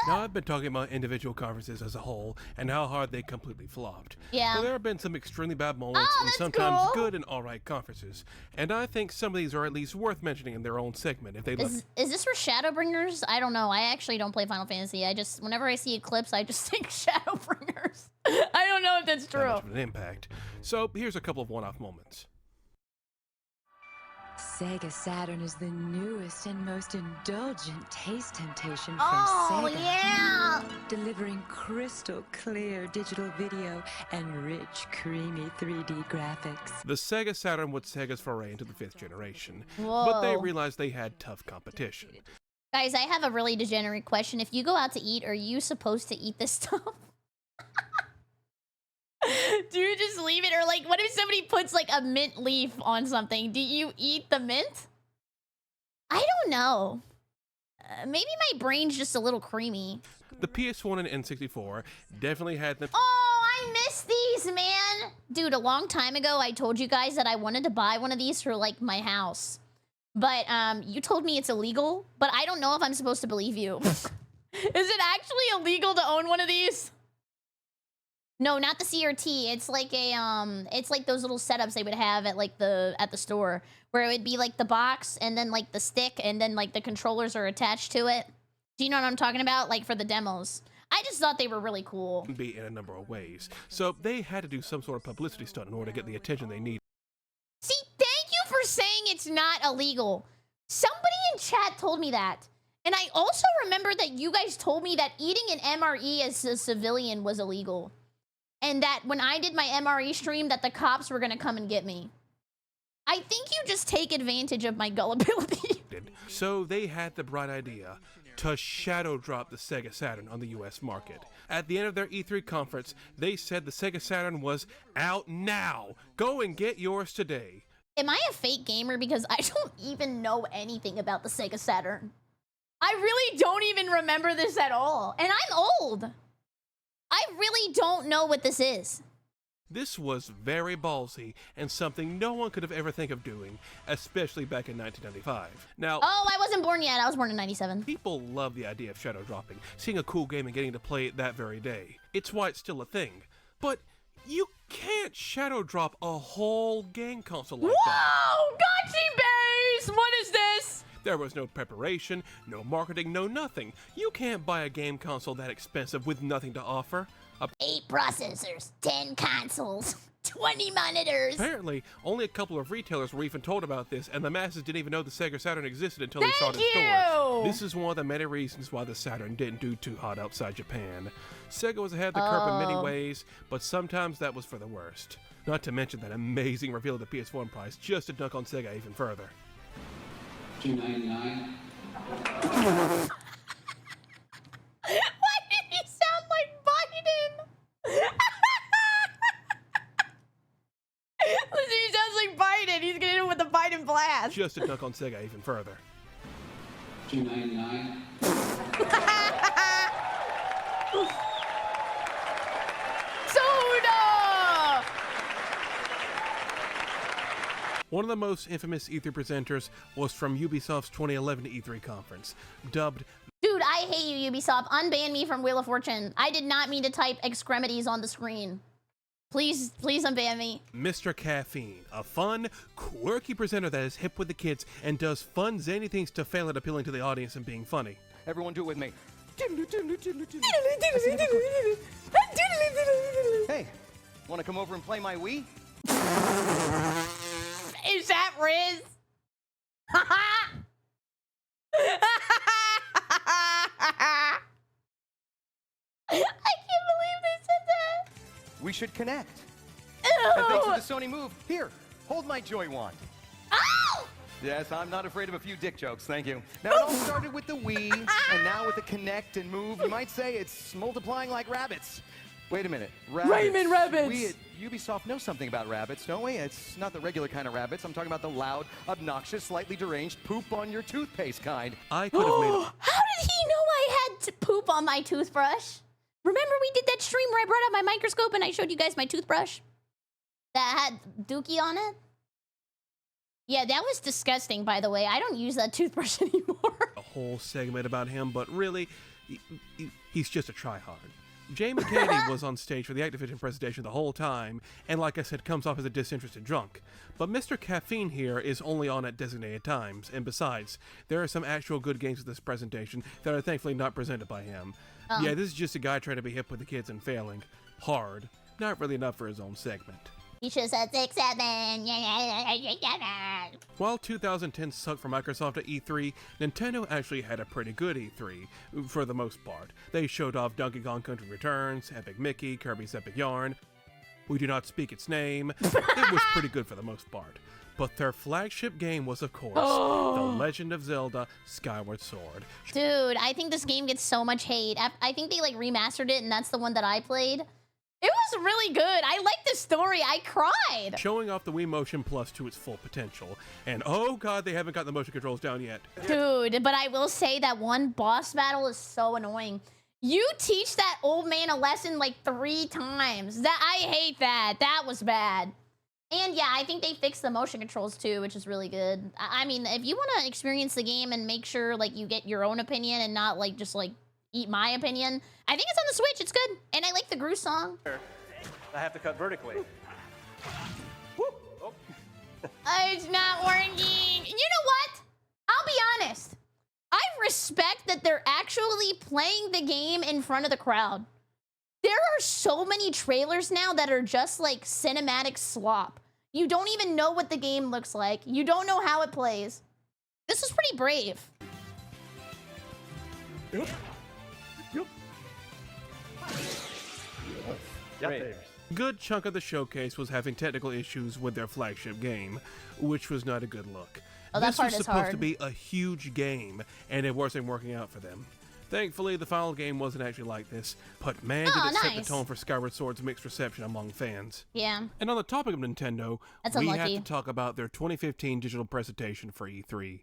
Now, I've been talking about individual conferences as a whole and how hard they completely flopped. Yeah. But there have been some extremely bad moments and sometimes good and alright conferences. And I think some of these are at least worth mentioning in their own segment if they look. Is this for Shadowbringers? I don't know. I actually don't play Final Fantasy. Whenever I see Eclipse, I just think Shadowbringers. I don't know if that's true. Much of an impact. So here's a couple of one-off moments. Sega Saturn is the newest and most indulgent taste temptation from Oh, Sega. yeah! Delivering crystal clear digital video and rich, creamy 3D graphics. The Sega Saturn was Sega's foray into the 5th generation, Whoa. but they realized they had tough competition. Guys, I have a really degenerate question. If you go out to eat, are you supposed to eat this stuff? Do you just leave it? Or like, what if somebody puts like a mint leaf on something? Do you eat the mint? I don't know. Maybe my brain's just a little creamy. The PS1 and N64 definitely had them. Oh, I miss these, man. Dude, a long time ago, I told you guys that I wanted to buy one of these for like my house. But you told me it's illegal, but I don't know if I'm supposed to believe you. Is it actually illegal to own one of these? No, not the CRT. It's like a it's like those little setups they would have at like the store where it would be like the box and then like the stick and then like the controllers are attached to it. Do you know what I'm talking about? Like for the demos. I just thought they were really cool. Be in a number of ways. So they had to do some sort of publicity stunt in order to get the attention they needed. See, thank you for saying it's not illegal. Somebody in chat told me that. And I also remember that you guys told me that eating an MRE as a civilian was illegal. And that when I did my MRE stream that the cops were gonna come and get me. I think you just take advantage of my gullibility. So they had the bright idea to shadow drop the Sega Saturn on the US market. At the end of their E3 conference, they said the Sega Saturn was out now. Go and get yours today. Am I a fake gamer because I don't even know anything about the Sega Saturn? I really don't even remember this at all. And I'm old. I really don't know what this is. This was very ballsy and something no one could have ever think of doing, especially back in 1995. Now, oh, I wasn't born yet. I was born in 97. People love the idea of shadow dropping, seeing a cool game and getting to play it that very day. It's why it's still a thing. But you can't shadow drop a whole game console like that. Whoa! Gotchi base! What is this? There was no preparation, no marketing, no nothing. You can't buy a game console that expensive with nothing to offer. 8 processors, 10 consoles, 20 monitors. Apparently, only a couple of retailers were even told about this, and the masses didn't even know the Sega Saturn existed until they saw it in stores. This is one of the many reasons why the Saturn didn't do too hot outside Japan. Sega was ahead of the curve in many ways, but sometimes that was for the worst. Not to mention that amazing reveal of the PS1 price just to dunk on Sega even further. $299. Why did he sound like Biden? Listen, he sounds like Biden. He's getting in with the Biden blast. Just to dunk on Sega even further. $299. Soda! One of the most infamous E3 presenters was from Ubisoft's 2011 E3 conference, dubbed... Dude, I hate you, Ubisoft. Unban me from Wheel of Fortune. I did not mean to type extremities on the screen. Please unban me. Mr. Caffeine, a fun, quirky presenter that is hip with the kids and does fun, zany things to fail at appealing to the audience and being funny. Everyone do it with me. Hey, want to come over and play my Wii? Is that Riz? I can't believe they said that. We should connect. Ew. And thanks to the Sony Move, here, hold my Joy Wand. Ow! Yes, I'm not afraid of a few dick jokes, thank you. Now, it all started with the Wii, and now with the Connect and Move, you might say it's multiplying like rabbits. Wait a minute, rabbits. Raymond Rabbits! We at Ubisoft know something about rabbits, don't we? It's not the regular kind of rabbits. I'm talking about the loud, obnoxious, slightly deranged, poop on your toothpaste kind. I could have made How did he know I had to poop on my toothbrush? Remember we did that stream where I brought out my microscope and I showed you guys my toothbrush? That had Dookie on it? Yeah, that was disgusting, by the way. I don't use that toothbrush anymore. a whole segment about him, but really, he's just a tryhard. Jamie Kennedy was on stage for the Activision presentation the whole time, and like I said, comes off as a disinterested drunk. But Mr. Caffeine here is only on at designated times, and besides, there are some actual good games with this presentation that are thankfully not presented by him. Yeah, this is just a guy trying to be hip with the kids and failing. Hard. Not really enough for his own segment. You should have said 6-7. While 2010 sucked for Microsoft at E3, Nintendo actually had a pretty good E3, for the most part. They showed off Donkey Kong Country Returns, Epic Mickey, Kirby's Epic Yarn. We do not speak its name. It was pretty good for the most part. But their flagship game was, of course, The Legend of Zelda Skyward Sword. Dude, I think this game gets so much hate. I think they like remastered it, and that's the one that I played. It was really good. I like the story. I cried. Showing off the Wii Motion Plus to its full potential. And oh god, they haven't got the motion controls down yet. Dude, but I will say that one boss battle is so annoying. You teach that old man a lesson like 3 times. I hate that. That was bad. And yeah, I think they fixed the motion controls too, which is really good. I mean, if you want to experience the game and make sure like you get your own opinion and not like just like eat my opinion, I think it's on the Switch. It's good. And I like the Gru song. I have to cut vertically. It's not working. You know what? I'll be honest. I respect that they're actually playing the game in front of the crowd. There are so many trailers now that are just like cinematic slop. You don't even know what the game looks like. You don't know how it plays. This is pretty brave. Yep. Good chunk of the showcase was having technical issues with their flagship game, which was not a good look. Oh, that this part was is supposed hard. to be a huge game, and it wasn't working out for them. Thankfully, the final game wasn't actually like this, but man, did it set the nice. tone for Skyward Sword's mixed reception among fans. Yeah. And on the topic of Nintendo, That's we unlucky. have to talk about their 2015 digital presentation for E3.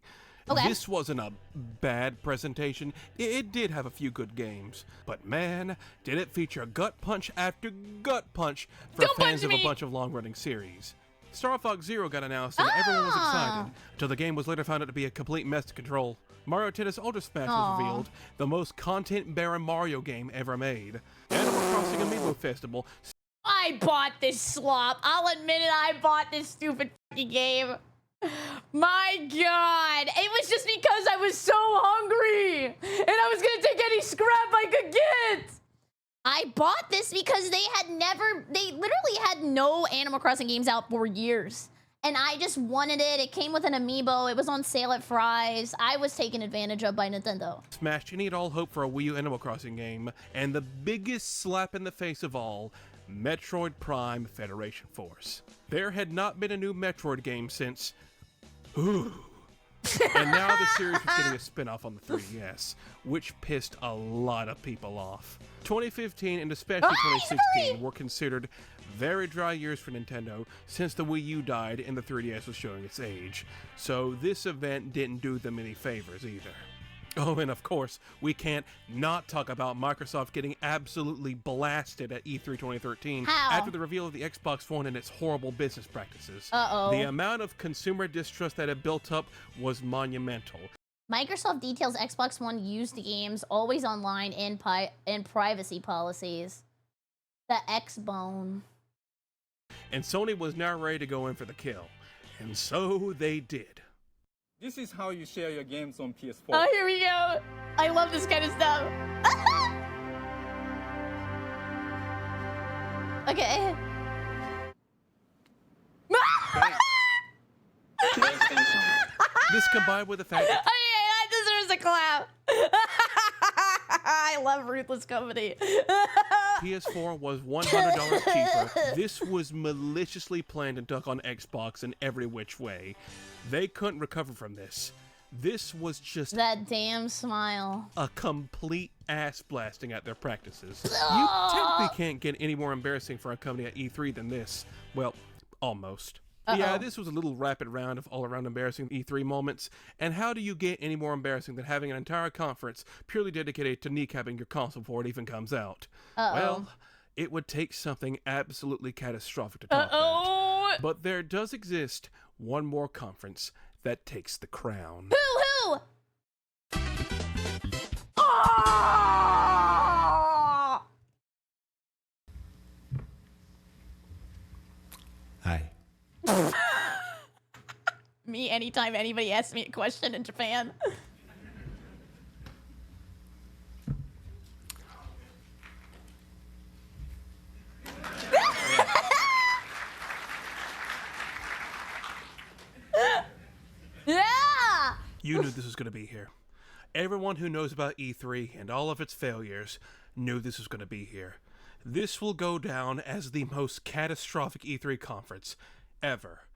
Okay. This wasn't a bad presentation. It did have a few good games, but man, did it feature gut punch after gut punch for fans of a bunch of long-running series. Star Fox Zero got announced and everyone was excited, until the game was later found out to be a complete mess to control. Mario Tennis Ultra Smash was revealed, the most content-barren Mario game ever made. Animal Crossing Amiibo Festival. I bought this slop. I'll admit it, I bought this stupid fucking game. My god. It was just because I was so hungry. And I was gonna take any scrap I could get. I bought this because they literally had no Animal Crossing games out for years. And I just wanted it. It came with an amiibo. It was on sale at Fry's. I was taken advantage of by Nintendo. Smashed any and all hope for a Wii U Animal Crossing game, and the biggest slap in the face of all, Metroid Prime Federation Force. There had not been a new Metroid game since... Ooh. And now the series was getting a spin-off on the 3DS, which pissed a lot of people off. 2015 and especially 2016 were considered very dry years for Nintendo since the Wii U died and the 3DS was showing its age. So this event didn't do them any favors either. Oh, and of course, we can't not talk about Microsoft getting absolutely blasted at E3 2013 after the reveal of the Xbox One and its horrible business practices. The amount of consumer distrust that had built up was monumental. Microsoft details Xbox One used games always online and privacy policies. The X-Bone. And Sony was now ready to go in for the kill. And so they did. This is how you share your games on PS4. Oh, here we go. I love this kind of stuff. Okay. This combined with the fact that that deserves a clap. I love Ruthless Company. PS4 was $100 cheaper. This was maliciously planned and dug on Xbox in every which way. They couldn't recover from this. This was just that damn smile. A complete ass blasting at their practices. You technically can't get any more embarrassing for a company at E3 than this. Well, almost. Yeah, this was a little rapid round of all-around embarrassing E3 moments. And how do you get any more embarrassing than having an entire conference purely dedicated to kneecapping your console before it even comes out? Well, it would take something absolutely catastrophic to top that. But there does exist one more conference that takes the crown. Who? Hi. Me, anytime anybody asks me a question in Japan. You knew this was going to be here. Everyone who knows about E3 and all of its failures knew this was going to be here. This will go down as the most catastrophic E3 conference ever.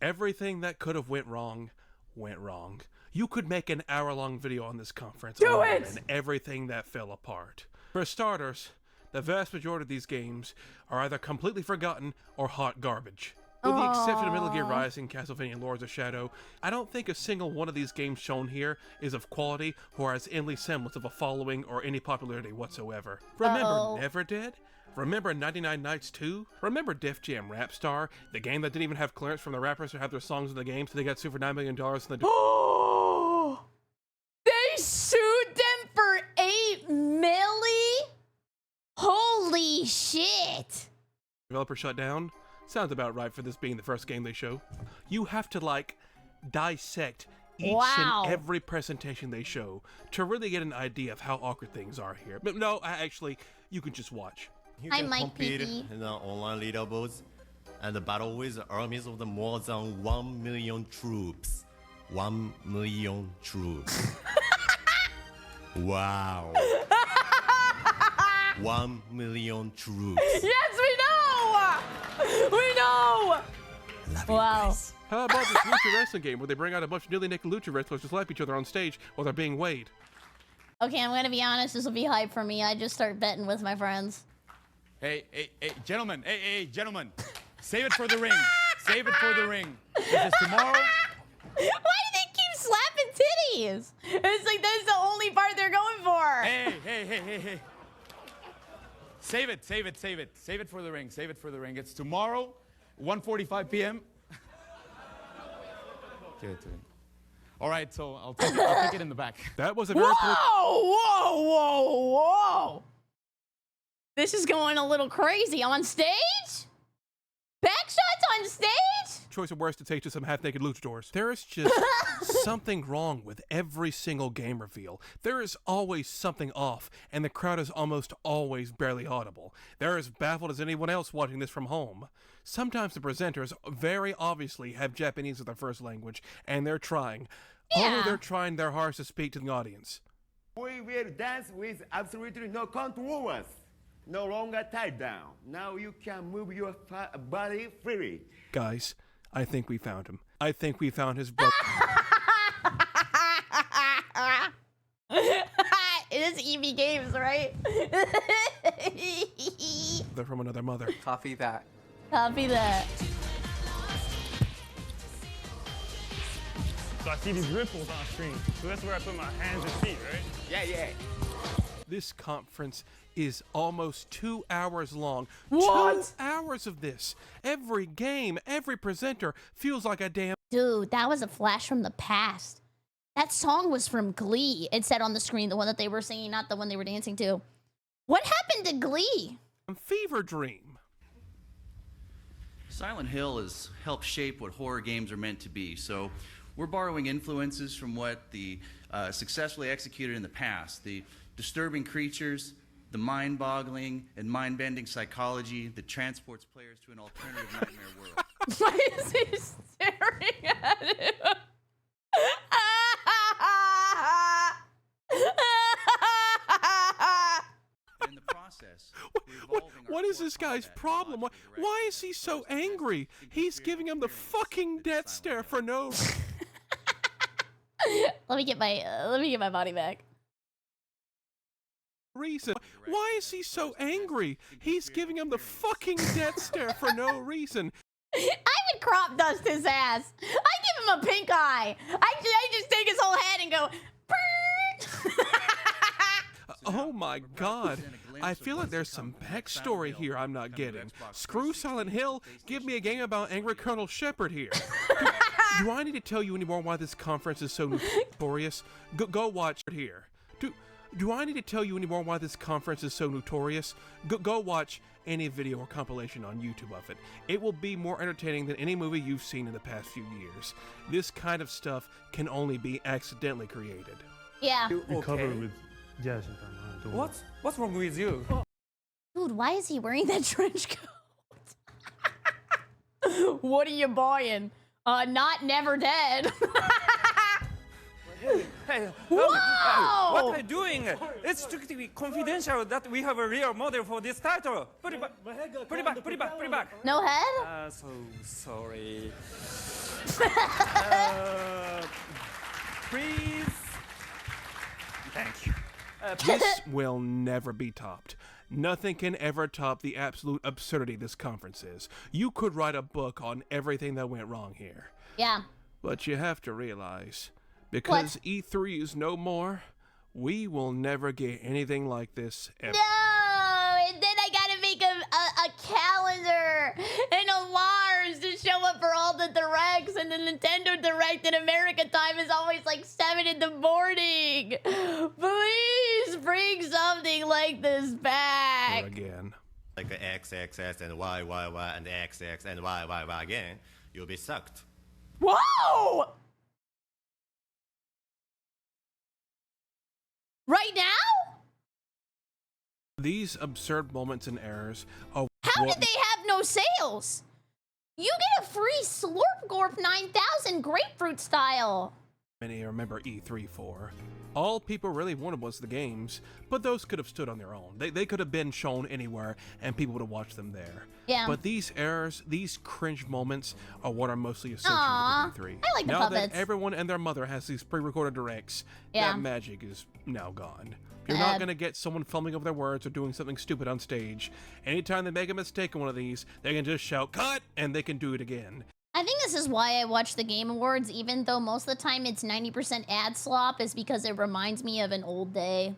Everything that could have went wrong, went wrong. You could make an hour-long video on this conference and everything that fell apart. For starters, the vast majority of these games are either completely forgotten or hot garbage. With the exception of Metal Gear Rising, Castlevania, and Lords of Shadow, I don't think a single one of these games shown here is of quality or has any semblance of a following or any popularity whatsoever. Remember Never Dead? Remember 99 Nights 2? Remember Def Jam Rap Star? The game that didn't even have clearance from the rappers to have their songs in the game, so they got sued for $9 million in the... Oh! They sued them for $8 million? Holy shit! Developer shut down? Sounds about right for this being the first game they show. You have to, like, dissect each and every presentation they show to really get an idea of how awkward things are here. But no, actually, you can just watch. You can compete in the online leaderboards and battle with armies of the more than 1 million troops. 1 million troops. Wow. 1 million troops. Yes, we know! We know! Wow. How about this lucha wrestling game where they bring out a bunch of nearly naked lucha wrestlers to slap each other on stage while they're being weighed? Okay, I'm gonna be honest, this will be hype for me. I just start betting with my friends. Hey, gentlemen, gentlemen. Save it for the ring. Save it for the ring. Because tomorrow... Why do they keep slapping titties? It's like that's the only part they're going for. Hey. Save it. Save it for the ring. Save it for the ring. It's tomorrow, 1:45 p.m. Give it to me. All right, so I'll take it in the back. That was a very... Whoa! This is going a little crazy. On stage? Backshots on stage? Choice of words to take to some half-naked luchadors. There is just something wrong with every single game reveal. There is always something off, and the crowd is almost always barely audible. They're as baffled as anyone else watching this from home. Sometimes the presenters very obviously have Japanese as their first language, and they're trying. Although they're trying their hardest to speak to the audience. We will dance with absolutely no controls. No longer tied down. Now you can move your body freely. Guys, I think we found him. I think we found his brother. It is EV Games, right? They're from another mother. Copy that. Copy that. So I see these ripples on screen. So that's where I put my hands and feet, right? Yeah. This conference is almost 2 hours long. What? 2 hours of this. Every game, every presenter feels like a damn... Dude, that was a flash from the past. That song was from Glee. It said on the screen, the one that they were singing, not the one they were dancing to. What happened to Glee? Fever dream. Silent Hill has helped shape what horror games are meant to be, so we're borrowing influences from what the successfully executed in the past. The disturbing creatures, the mind-boggling and mind-bending psychology that transports players to an alternative nightmare world. Why is he staring at him? In the process, what is this guy's problem? Why is he so angry? He's giving him the fucking death stare for no... Let me get my body back. Reason. Why is he so angry? He's giving him the fucking death stare for no reason. I would crop dust his ass. I give him a pink eye. I just take his whole head and go. Oh my god. I feel like there's some backstory here I'm not getting. Screw Silent Hill. Give me a game about angry Colonel Shepard here. Do I need to tell you anymore why this conference is so notorious? Go watch it here. Do I need to tell you anymore why this conference is so notorious? Go watch any video or compilation on YouTube of it. It will be more entertaining than any movie you've seen in the past few years. This kind of stuff can only be accidentally created. Yeah. You covered with jazz. What's wrong with you? Dude, why is he wearing that trench coat? What are you buying? Not Never Dead. Hey, Wow! what are you doing? It's strictly confidential that we have a real model for this title. Put it back. Put it back. Put it back. Put it back. No head? So sorry. Please. Thank you. This will never be topped. Nothing can ever top the absolute absurdity this conference is. You could write a book on everything that went wrong here. Yeah. But you have to realize, because E3 is no more, we will never get anything like this ever. No! And then I gotta make a calendar and alarms to show up for all the directs, and the Nintendo Direct in America time is always like 7 in the morning. Please bring something like this back. Again. Like a X, X, X, and Y, Y, Y, and X, X, and Y, Y, Y again, you'll be sucked. Whoa! Right now? These absurd moments and errors are How did they have no sales? You get a free Slurp Gorp 9000 grapefruit style. many remember E3 for. All people really wanted was the games, but those could have stood on their own. They could have been shown anywhere, and people would have watched them there. Yeah. But these errors, these cringe moments, are what are mostly essential Aww, to E3. I like the now puppets. that everyone and their mother has these pre-recorded directs, Yeah. that magic is now gone. You're not going to get someone fumbling over their words or doing something stupid on stage. Anytime they make a mistake in one of these, they can just shout, "Cut!" and they can do it again. I think this is why I watch the Game Awards, even though most of the time it's 90% ad slop, is because it reminds me of an old day.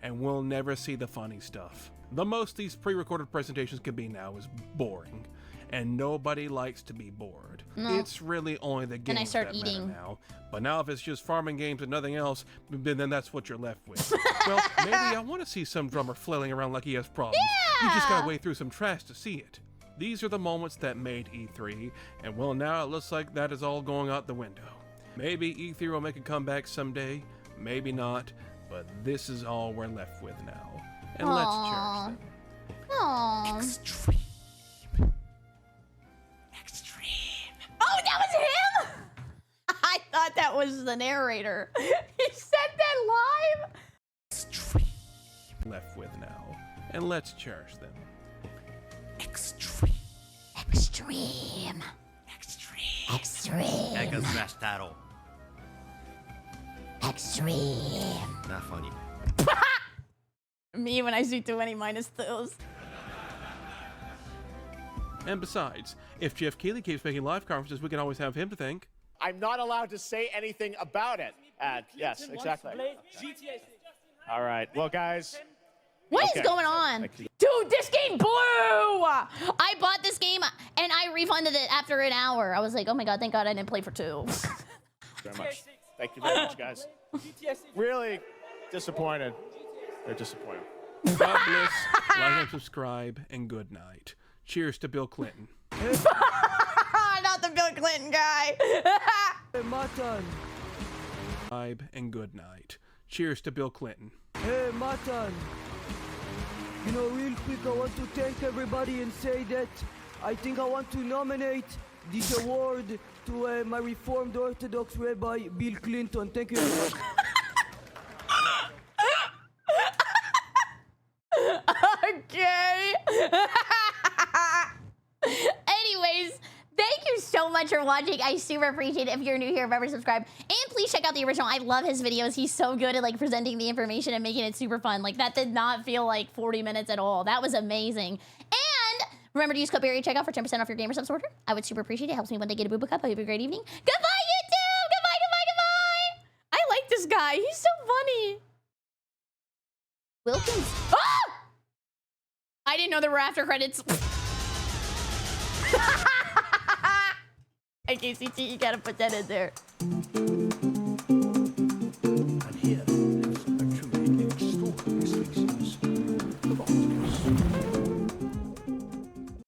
And we'll never see the funny stuff. The most these pre-recorded presentations can be now is boring. And nobody likes to be bored. No. It's really only the games Then I start that eating. matter now. But now if it's just farming games and nothing else, then that's what you're left with. Well, maybe I want to see some drummer flailing around like he has problems. You just gotta wade through some trash to see it. These are the moments that made E3, and well, now it looks like that is all going out the window. Maybe E3 will make a comeback someday, maybe not, but this is all we're left with now. And let's cherish them. Aww. Extreme. Oh, that was him? I thought that was the narrator. He said that live? Left with now, and let's cherish them. Extreme. Extreme. Mega Smash Battle. Extreme. Not funny. Me when I see 20 minus those. And besides, if Jeff Keighley keeps making live conferences, we can always have him to thank. I'm not allowed to say anything about it. Yes, exactly. All right. Well, guys. What is going on? Dude, this game blew! I bought this game and I refunded it after an hour. I was like, oh my god, thank god I didn't play for 2. Very much. Thank you very much, guys. Really disappointed. They're disappointed. God bless, like and subscribe, and good night. Cheers to Bill Clinton. Not the Bill Clinton guy. Hey, Matan. Subscribe and good night. Cheers to Bill Clinton. Hey, Matan. You know, real quick, I want to thank everybody and say that I think I want to nominate this award to my Reformed Orthodox Rabbi, Bill Clinton. Thank you very much. Okay. Anyways, thank you so much for watching. I super appreciate it. If you're new here, remember to subscribe. And please check out the original. I love his videos. He's so good at like presenting the information and making it super fun. Like that did not feel like 40 minutes at all. That was amazing. And remember to use code Berry checkout for 10% off your Gamer Subs order. I would super appreciate it. It helps me when they get a booba cup. I hope you have a great evening. Goodbye, YouTube! Goodbye, goodbye, goodbye! I like this guy. He's so funny. Wilkins. Ah! I didn't know there were after credits. Hey, KCT, you gotta put that in there.